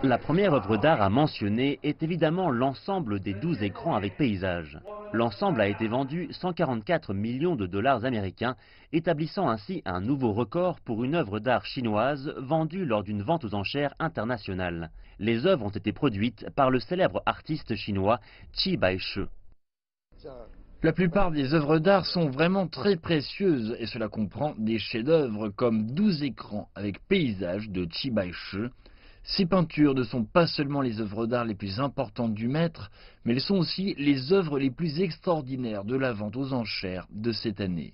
La première œuvre d'art à mentionner est évidemment l'ensemble des 12 écrans avec paysages. L'ensemble a été vendu 144 millions de dollars américains, établissant ainsi un nouveau record pour une œuvre d'art chinoise vendue lors d'une vente aux enchères internationale. Les œuvres ont été produites par le célèbre artiste chinois Qi Baishi. La plupart des œuvres d'art sont vraiment très précieuses et cela comprend des chefs-d'œuvre comme 12 écrans avec paysages de Qi Baishi. Ces peintures ne sont pas seulement les œuvres d'art les plus importantes du maître, mais elles sont aussi les œuvres les plus extraordinaires de la vente aux enchères de cette année.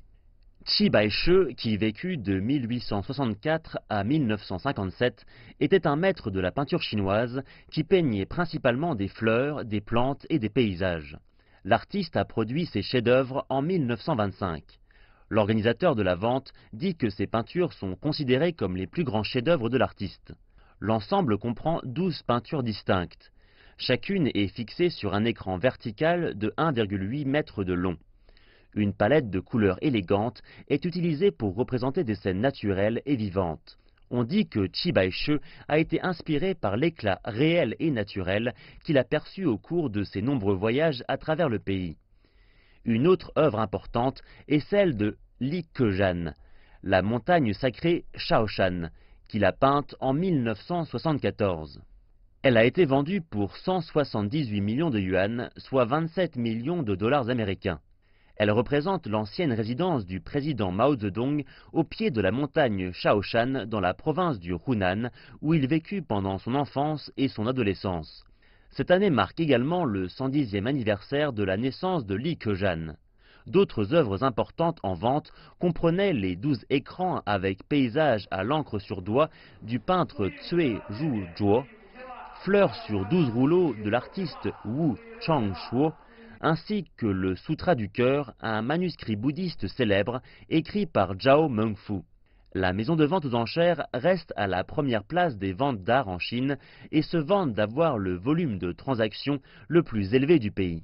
Qi Baishi, qui vécut de 1864 à 1957, était un maître de la peinture chinoise qui peignait principalement des fleurs, des plantes et des paysages. L'artiste a produit ses chefs-d'œuvre en 1925. L'organisateur de la vente dit que ces peintures sont considérées comme les plus grands chefs-d'œuvre de l'artiste. L'ensemble comprend 12 peintures distinctes. Chacune est fixée sur un écran vertical de 1,8 mètres de long. Une palette de couleurs élégantes est utilisée pour représenter des scènes naturelles et vivantes. On dit que Qi Baishi a été inspiré par l'éclat réel et naturel qu'il a perçu au cours de ses nombreux voyages à travers le pays. Une autre œuvre importante est celle de Li Keqiang, la montagne sacrée Shaoshan, qu'il a peinte en 1974. Elle a été vendue pour 178 millions de yuan, soit 27 millions de dollars américains. Elle représente l'ancienne résidence du président Mao Zedong au pied de la montagne Shaoshan dans la province du Hunan, où il vécut pendant son enfance et son adolescence. Cette année marque également le 110e anniversaire de la naissance de Li Keqiang. D'autres œuvres importantes en vente comprenaient les 12 écrans avec paysages à l'encre sur doigt du peintre Cui Zhuzhuo, Fleurs sur 12 rouleaux de l'artiste Wu Changshuo, ainsi que le Sutra du cœur, un manuscrit bouddhiste célèbre écrit par Zhao Mengfu. La maison de vente aux enchères reste à la première place des ventes d'art en Chine et se vante d'avoir le volume de transactions le plus élevé du pays.